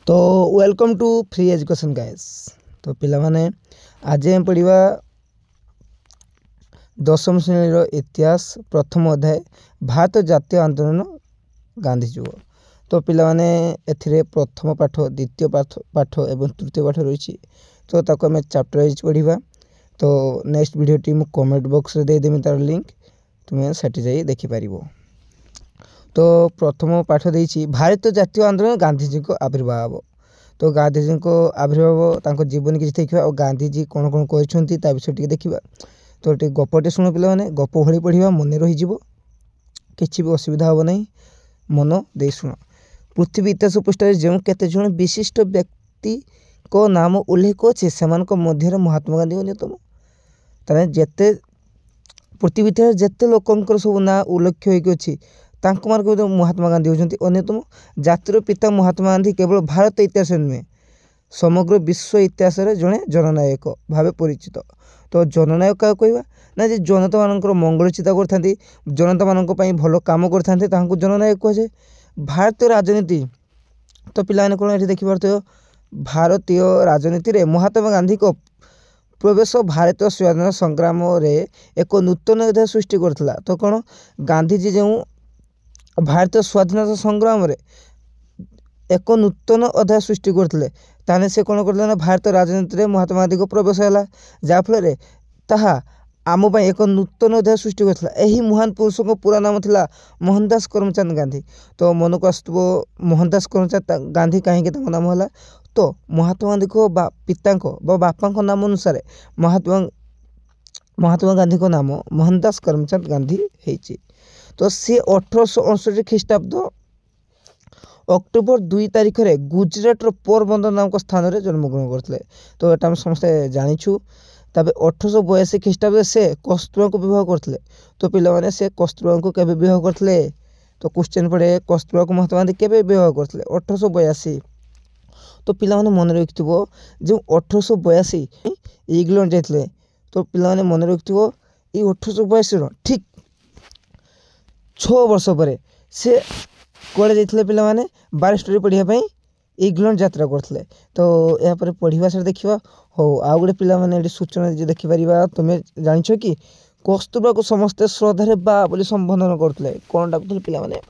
तो welcome to free education guys. तो पिला माने आज हम पढ़िबा दशम श्रेणी इतिहास प्रथम अध्याय भारत जातीय आंदोलन गांधी युग। तो पिला माने एथिरे प्रथम पाठ द्वितीय पाठ एवं तृतीय पाठ रही तो ताको हमें चैप्टर वाइज पढ़िबा। तो नेक्स्ट वीडियो टी मु कमेंट बॉक्स रे दे देमी तार लिंक, तुम्हें सेठी जाई देखि पारिबो। तो प्रथम पाठ देछि भारत जातीय आंदोलन गांधीजी को आविर्भाव। तो गांधीजी को आविर्भाव तांको जीवन किसी देखा और गांधीजी कौन कौन कर विषय टी देखा। तो ये गपटे शुण पे गप भली पढ़ा मन रही किसी भी असुविधा हे ना, मन दे शुण। पृथ्वी इतिहास पृष्ठ जो केते जन विशिष्ट व्यक्ति को नाम उल्लेख अच्छे से महात्मा गांधी अन्यतम। ताने जेते पृथ्वी इतिहास जेते लोकंकर सब ना उल्लेख होगी महात्मा गांधी होती अन्यतम। जातिर पिता महात्मा गांधी केवल भारत इतिहास नुहे समग्र विश्व इतिहास जड़े जननायक भाव परिचित। तो जननायक क्या कहवा ना, जे जनता मान मंगल चिंता करते जनता मान भल कम करते जननायक कहुए। भारतीय राजनीति तो पिला कौन ये देखिए भारतीय राजनीति रे महात्मा गांधी को प्रवेश भारतीय स्वाधीनता संग्राम रे एक नूतन अध्याय सृष्टि करथिला। तो कौन गांधीजी जो भारतीय स्वाधीनता संग्राम रे एक नूतन अध्याय सृष्टि करथिले ताने से कौन करथिले ना, भारतीय राजनीति रे महात्मा गांधी को प्रवेश है जाफल ताहा आम पाई एक नूतन अध्याय सृष्टि करथिला। एही महान पुरुष को पूरा नाम थिला मोहनदास करमचंद गांधी। तो मन को आसुथबो मोहनदास करमचंद गांधी कहीं नाम है। तो महात्मा गांधी को पिता बापा नाम अनुसार महात्मा गांधी को नाम मोहनदास करमचंद गांधी है। तो सी 1868 ख्रीष्टाब्द अक्टोबर 2 तारिख में गुजरात पोरबंदर नामक स्थान में जन्मग्रहण करते। तो यहाँ समस्ते जाचु। तब 1882 ख्रीष्टाब्द से कस्तूरबा को विवाह करते। तो पिला से कस्तूरबा को केबे विवाह करते, तो क्वेश्चन पड़े कस्तूरबा को महात्मा गांधी केबे विवाह करते 1882। तो पिला मन रखिथो जो 1882 इंग्लैंड जाते। तो पिला मन रखिथो ये 1882 ठीक 6 वर्ष पर से कड़े जाते पिला माने बारिस्टरी पढ़ाई इंग्लैंड यात्रा करते। तो यहाँ पर पढ़ा से देखा हो आउ गोटे पिला माने सूचना देखिपर तुम्हें जाच कि कस्तूरबा को समस्ते श्रद्धारे बा बोली संबोधन करते। कौन डाकुले पिला माने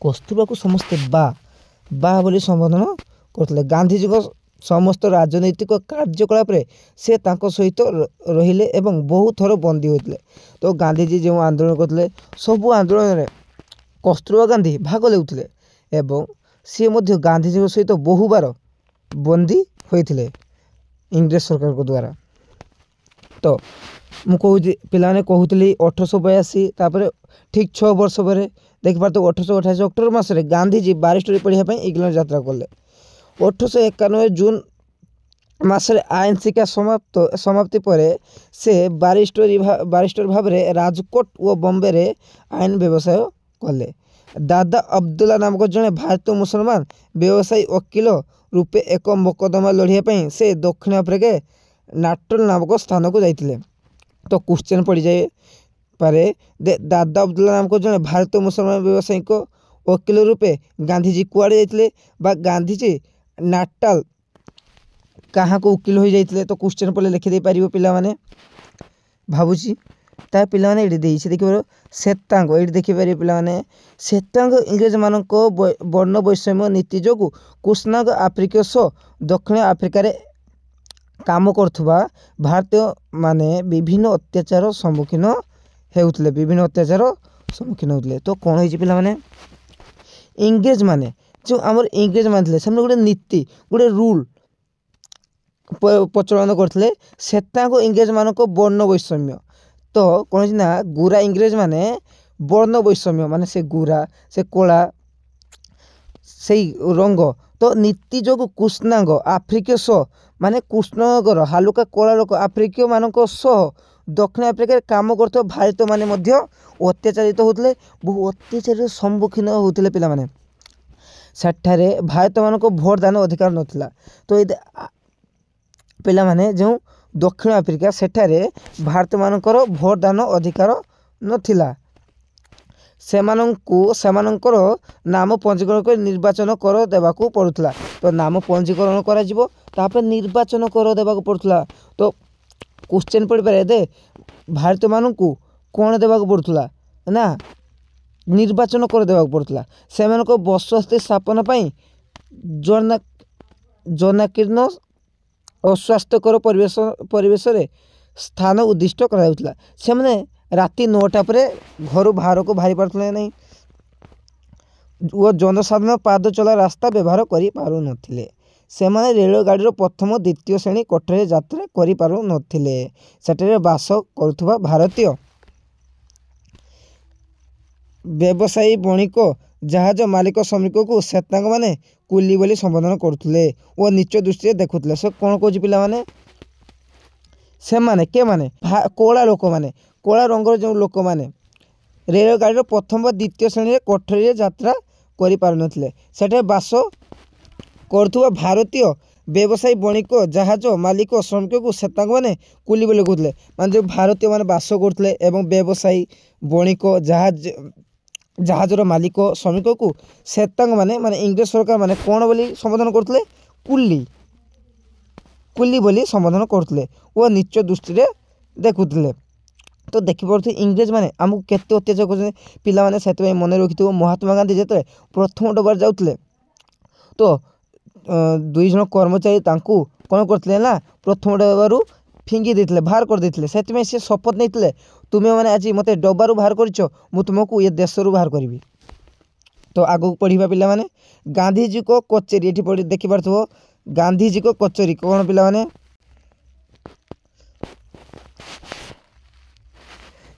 कस्तूरबा को समस्ते बा बोली संबोधन करते। गांधीजी को समस्त राजनैतिक कार्यकलाप से सहित रहिले एवं बहुत थर बंदी होते। तो गांधीजी जो आंदोलन करते सबू आंदोलन में कस्तूरबा गांधी भाग लेउथिले एवं सी मध्य गांधीजी सहित बहु बार बंदी होते इंग्रेज सरकार को द्वारा। तो मुझे पिलाने कहूली 1882 तापर ठीक 6 वर्ष पर देखिपार तो 1888 अक्टोबर मासरे गांधीजी बारिस्टरी पढ़ाई इंग्लैंड यात्रा कले। 1891 जून मासरे आईन शिक्षा समाप्ति पर से बारिस्टर भाव में राजकोट और बॉम्बे रे आईन व्यवसाय कले। दादा अब्दुल्ला नामक जड़े भारतीय मुसलमान व्यवसायी वकील रूपे एक मोकदमा लड़ाई से दक्षिण अफ्रिका नाटल नामक स्थान को जाते। तो क्वेश्चन पड़ जाए पारे दादा अब्दुल्ला नामक जड़े भारतीय मुसलमान व्यवसायी को वकील रूपे गांधीजी कुआड़े जाते गांधीजी नाटाल कहाँ को वकील हो जाते। तो क्वेश्चन पड़े लिखिदे पार पिला माने भावुची ता पिला माने देखिए श्वेतांग ये देखिपारे पिला माने श्वेतांग इंग्रेज मान वर्ण वैषम्य नीति जो कृष्णांग आफ्रिकीय सह दक्षिण आफ्रिकार काम करुवा भारतीय माने विभिन्न अत्याचार सम्मुखीन होते। तो कौन हो पिला माने इंग्रेज माने जो आमर इंग्रेज मान से गोटे नीति गोटे रूल प्रचलन करते श्वेतांग इंग्रेज मान वर्ण वैषम्य। तो कौन ना गुरा इंग्रेज माने वर्ण वैषम्य माने से गुरा से कला से रंग। तो नीति जो कृष्णांग आफ्रिकीय सह माने कृष्णगर हालुका कला लोक आफ्रिकीय मान सह दक्षिण आफ्रिका काम करते भारतीय माने अत्याचारित होते बहु अत्याचार सम्मुखीन होते पिला माने सेठारे भारतीय मान भोट दान अधिकार नथिला। तो ये पिला माने जो दक्षिण आफ्रिका सेठारे भारतीय मानकर भोट दान अधिकार नथिला। ସେମାନଙ୍କର ନାମ ପଞ୍ଜୀକରଣ କରି ନିର୍ବାଚନ କର ଦେବାକୁ ପଡ଼ୁଥିଲା। ତ ନାମ ପଞ୍ଜୀକରଣ କରାଯିବ, ତାପରେ ନିର୍ବାଚନ କର ଦେବାକୁ ପଡ଼ୁଥିଲା। ତ क्वेश्चन पढ़िपारे दे भारतीय मानू कौन देवाक पड़ूला ना निर्वाचन कर देवाक पड़ूला। से बसति स्थापन जनाकीर्ण अस्वास्थ्यकर परिवेश रे स्थान उद्दिष्ट करा से मैंने राति 9टा पर घर बाहर को बाहरी पारे नहीं वो जनसाधारण पाद चला रास्ता व्यवहार कर पारु नथिले। से माने रेलगाड़ी प्रथम द्वितीय श्रेणी कोठरी यात्रा करि पारु नथिले। सेठरे बास करुथुबा भारतीय व्यवसायी बणिक जहाज मालिक श्रमिक को श्वेतांग माने कुली बोली संबोधन करुले और नीच दृष्टि देखुले। से कौन कौच पिला माने से माने के माने कोला लोक माने कोला रंगर जो लोक माने रेलगाड़ी प्रथम द्वितीय श्रेणी कोठरी यात्रा करि पारु नथिले। सेठे बास करुवा भारतीय व्यवसायी बणिक जहाज मालिक श्रमिक को श्वेतांग माने कुली बोली कहते माने जो भारतीय माने बास करते एवं व्यवसायी बणिक जहाजर मालिक श्रमिक को श्वेतांग माने माने इंग्रेज सरकार माने कौन बोली संबोधन करते कुली बोली संबोधन करते और नीच दृष्टि देखुले। तो देखिपे इंग्रेज माने आमको केते अत्याचार कर पिला माने से मन रखि महात्मा गांधी जिते प्रथम डबार जाते तो 2 जन कर्मचारी कौन करते ना प्रथम डबारू फिंगी देते बाहर कर देते से शपथ नहीं तुम्हें मैंने आज मत डबारू बाहर कर तुमको ये देश रू बाहर करी। तो आगू पढ़ा पिला माने गांधीजी को कचेरी ये पढ़ी देखी पार्थो गांधीजी को कचेरी कौन पिला माने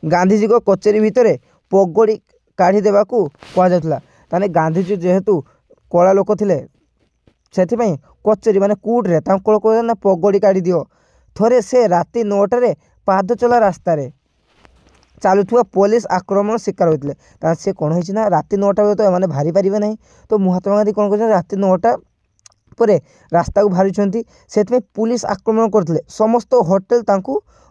गांधीजी को कचेरी भितर पगड़ी काढ़ी देवा कहला। ताने गांधीजी जेहेतु कला लोक थिले से कचेरी माने कूट्रे ना पगड़ी काढ़ी दियो। थरे से राति 9टारे पाद चला रास्तार चलुवा पुलिस आक्रमण शिकार होते से कौन होना राति 9टा बजे तो मैंने बाहरी पारे ना। तो महात्मा गांधी कौन कर राति 9टा पर रास्ता को बाहरी से पुलिस आक्रमण करते समस्त होटेल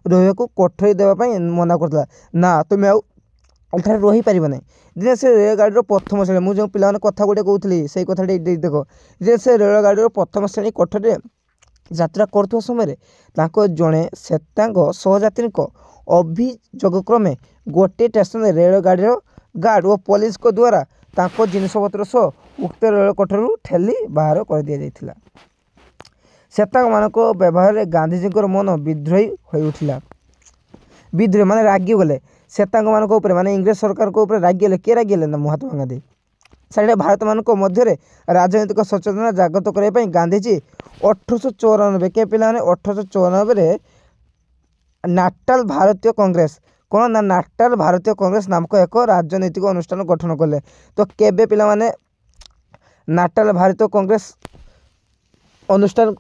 रहा कोठरी देवाई मना करता ना तुम्हें आउे रही पार ना। दिने से रेलगाड़ी प्रथम श्रेणी मुझे पिला कथा गोटे कहती से कथा देख जे से रेलगाड़ी प्रथम श्रेणी कोठरी यात्रा कर समय जड़े श्वेतांग सहयात्री अभियोग क्रमे गोटे स्टेशन रेलगाड़ी गार्ड और पुलिस को द्वारा जिनपतर सह उक्त रेल कोठरी ठेली बाहर कर दि जाता। श्वेतांग मान व्यवहार गांधीजी मन विद्रोही हो उठिला। विद्रोही माने रागी गले श्वेतांग मान माने इंग्रेज सरकार को रागिले किए रागिले ना महात्मा गांधी। सारे भारत मान मध्य राजनीतिक सचेतना जागृत करने गांधीजी 1894 के पिला 1894 नाटाल भारतीय कांग्रेस कौन ना नाटाल भारतीय कांग्रेस नामक एक राजनैतिक अनुष्ठान गठन कले। तो केबे पिला माने नाटाल भारतीय कांग्रेस अनुष्ठान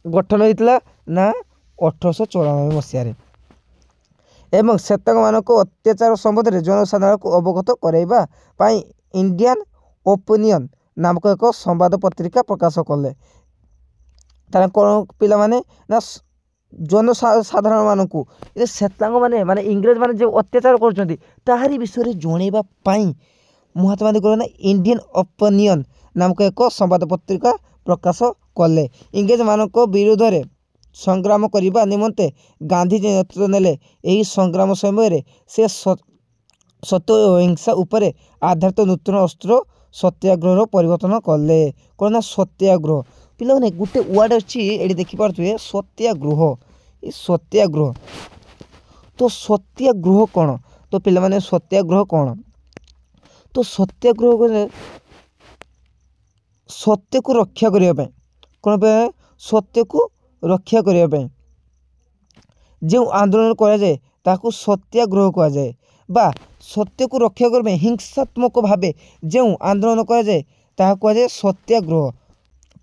गठन होता ना 1894 मसीह एवं श्वेतांग मान अत्याचार संबंध में जनसाधारण को अवगत कराइबा इंडियन ओपिनियन नामक एक संवाद पत्रिका प्रकाश कले। तार कौन पिला माने ना जनसाधारण मानक श्वेतांग माने माने इंग्रेज माने जो अत्याचार कर विषय जनवाई महात्मा गांधी कौन इंडियन ओपिनियन नामक एक संवाद पत्रिका प्रकाश कले। इंग्रेज मानक विरोध में संग्राम करने निमंते गांधीजी नेतृत्व नेले। यही संग्राम समय से सत्य और अहिंसा उपर आधारित नूतन अस्त्र सत्याग्रह परिवर्तन कले। कौन ना सत्याग्रह पिला ने गोटे वार्ड अच्छी ये देखिपे सत्याग्रह ये सत्याग्रह। तो सत्याग्रह कौन तो पिला माने सत्याग्रह कौन तो सत्याग्रह सत्य को रक्षा करने कौन पे सत्य को रक्षा करने जो आंदोलन करा जाए ताकू सत्याग्रह कहा जाए बा सत्य को रक्षा करने हिंसात्मक भाव जो आंदोलन करा जाए ताहा कहा जाए सत्याग्रह।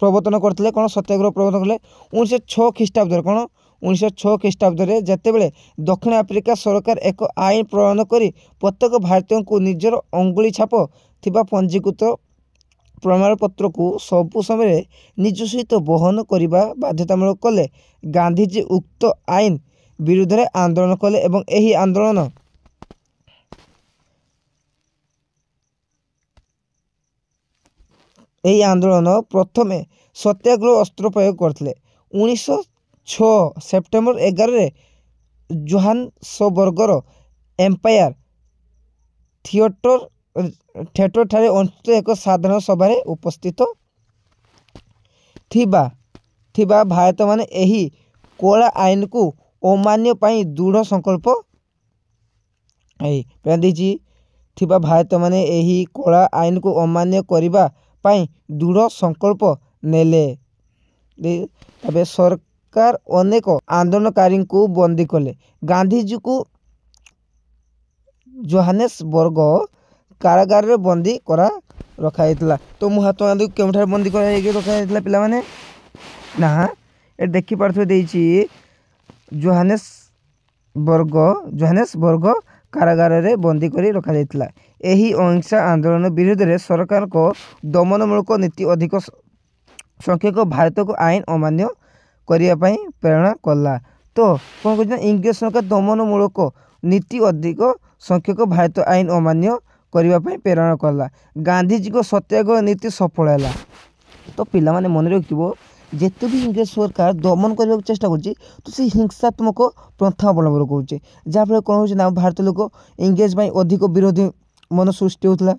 प्रवर्तन करते कौन सत्याग्रह प्रवर्तन कले 1906 ख्रीष्टाब्द कौन 1906 ख्रीष्टाब्द जितेबाला दक्षिण आफ्रिका सरकार एक आईन प्रणयन कर प्रत्येक भारतीय को निजर अंगुली छाप थिबा पंजीकृत प्रमाणपत्र को सबु समय निज सहित बहन करने बाध्यतामूलक कले। गांधीजी उक्त आईन विरुद्ध आंदोलन कले एवं यही आंदोलन ଏହି ଆନ୍ଦୋଳନ ପ୍ରଥମେ ସତ୍ୟାଗ୍ରହ ଅସ୍ତ୍ର ପ୍ରୟୋଗ କରିଥିଲେ। 1906 ସେପ୍ଟେମ୍ବର 11ରେ ଜୋହାନ୍ସବର୍ଗର ଏମ୍ପାୟାର ଥିଏଟରଠାରେ ଅନୁଷ୍ଠିତ ଏକ ସାଧାରଣ ସଭାରେ ଉପସ୍ଥିତ ଥିବା ଭାରତମାନେ ଏହି କଳା ଆଇନକୁ ଅମାନ୍ୟ ପାଇଁ ଦୃଢ଼ ସଂକଳ୍ପ ଦେଇଛି। ଥିବା ଭାରତମାନେ ଏହି କଳା ଆଇନକୁ ଅମାନ୍ୟ କରିବା ପାଇଁ ଦୃଢ଼ ସଂକଳ୍ପ ନେଲେ। ତାପରେ ସରକାର ଅନେକ ଆନ୍ଦୋଳନକାରୀଙ୍କୁ ବନ୍ଦୀ କଲେ। ଗାନ୍ଧିଜୀଙ୍କୁ ଜୋହାନ୍ସବର୍ଗ କାରାଗାରରେ ବନ୍ଦୀ ରଖାଯାଇଥିଲା। ତ ମହାତ୍ମା ଗାନ୍ଧୀଙ୍କୁ କେଉଁଠାରେ ବନ୍ଦୀ କରାଯାଇକି ରଖାଯାଇଥିଲା ପିଲାମାନେ? ନା ଏଠି ଦେଖିପାରୁଥିବେ ଦେଇଛି ଜୋହାନ୍ସବର୍ଗ କାରାଗାରରେ ବନ୍ଦୀ କରି ରଖାଯାଇଥିଲା। ଏହି ଅହିଂସା ଆନ୍ଦୋଳନ ବିରୁଦ୍ଧରେ ସରକାରଙ୍କ ଦମନମୂଳକ ନୀତି ଅଧିକ ସଂଖ୍ୟକ ଭାରତକୁ ଆଇନ ଅମାନ୍ୟ କରିବା ପାଇଁ ପ୍ରେରଣା କଲା। ତ କ'ଣ କହୁଛି ନା ଇଂରେଜ ସରକାର ଦମନମୂଳକ ନୀତି ଅଧିକ ସଂଖ୍ୟକ ଭାରତ ଆଇନ ଅମାନ୍ୟ କରିବା ପାଇଁ ପ୍ରେରଣା କଲା। ଗାନ୍ଧିଜୀଙ୍କ ସତ୍ୟାଗ୍ରହ ନୀତି ସଫଳ ହେଲା। ତ ପିଲାମାନେ ମନେ ରଖିଥିବ ଯେତେ ବି ଇଂରେଜ ସରକାର ଦମନ କରିବାକୁ ଚେଷ୍ଟା କରୁଛି ତ ସେ ହିଂସାତ୍ମକ ପ୍ରଥା ଅବଲମ୍ବନ କରୁଛି, ଯାହାଫଳରେ କ'ଣ ହେଉଛି ନା ଭାରତୀୟ ଲୋକ ଇଂରେଜ ପାଇଁ ଅଧିକ ବିରୋଧୀ ମନ ସୃଷ୍ଟି ହେଉଥିଲା।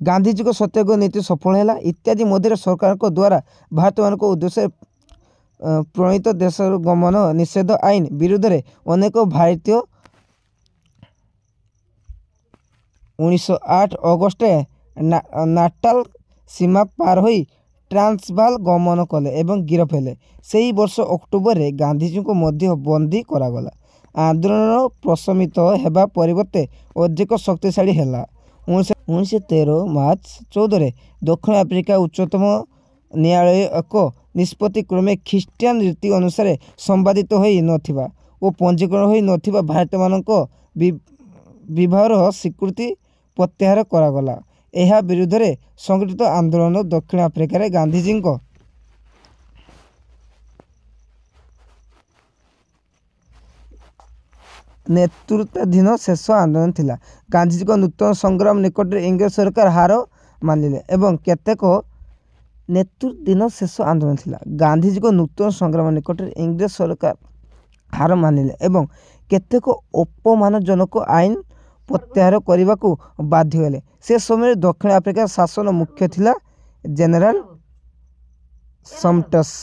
ଗାନ୍ଧିଜୀଙ୍କ ସତ୍ୟାଗ୍ରହ ନୀତି ସଫଳ ହେଲା ଇତ୍ୟାଦି ମଧ୍ୟରେ ସରକାରଙ୍କ ଦ୍ୱାରା ଭାରତମାନଙ୍କ ଉଦ୍ଦେଶ୍ୟରେ ପ୍ରଣୀତ ଦେଶର ଗମନ ନିଷେଧ ଆଇନ ବିରୁଦ୍ଧରେ ଅନେକ ଭାରତୀୟ 1908 ଅଗଷ୍ଟରେ ନାଟାଲ ସୀମା ପାର ହୋଇ ଟ୍ରାନ୍ସଭାଲ ଗମନ କଲେ ଏବଂ ଗିରଫ ହେଲେ। ସେହି ବର୍ଷ ଅକ୍ଟୋବରରେ ଗାନ୍ଧିଜୀଙ୍କୁ ମଧ୍ୟ ବନ୍ଦୀ କରାଗଲା। ଆନ୍ଦୋଳନ ପ୍ରଶମିତ ହେବା ପରିବର୍ତ୍ତେ ଅଧିକ ଶକ୍ତିଶାଳୀ ହେଲା। 1913 ମାର୍ଚ୍ଚ 14ରେ ଦକ୍ଷିଣ ଆଫ୍ରିକା ଉଚ୍ଚତମ ନ୍ୟାୟାଳୟ ଏକ ନିଷ୍ପତ୍ତି କ୍ରମେ ଖ୍ରୀଷ୍ଟିଆନ ରୀତି ଅନୁସାରେ ସମ୍ପାଦିତ ହୋଇ ନଥିବା ଓ ପଞ୍ଜୀକରଣ ହୋଇ ନଥିବା ଭାରତୀୟମାନଙ୍କ ବିବାହର ସ୍ୱୀକୃତି ପ୍ରତ୍ୟାହାର କରାଗଲା। ଏହା ବିରୁଦ୍ଧରେ ସଂଗଠିତ ଆନ୍ଦୋଳନ ଦକ୍ଷିଣ ଆଫ୍ରିକାରେ ଗାନ୍ଧିଜୀଙ୍କ ନେତୃତ୍ୱାଧୀନ ଶେଷ ଆନ୍ଦୋଳନ ଥିଲା। ଗାନ୍ଧିଜୀଙ୍କ ନୂତନ ସଂଗ୍ରାମ ନିକଟରେ ଇଂରେଜ ସରକାର ହାର ମାନିଲେ ଏବଂ କେତେକ ନେତୃତ୍ୱାଧୀନ ଶେଷ ଆନ୍ଦୋଳନ ଥିଲା। ଗାନ୍ଧିଜୀଙ୍କ ନୂତନ ସଂଗ୍ରାମ ନିକଟରେ ଇଂରେଜ ସରକାର ହାର ମାନିଲେ ଏବଂ କେତେକ ଅପମାନଜନକ ଆଇନ ପ୍ରତ୍ୟାହାର କରିବାକୁ ବାଧ୍ୟ ହେଲେ। ସେ ସମୟରେ ଦକ୍ଷିଣ ଆଫ୍ରିକାର ଶାସନ ମୁଖ୍ୟ ଥିଲା ଜେନେରାଲ ସମଟସ୍।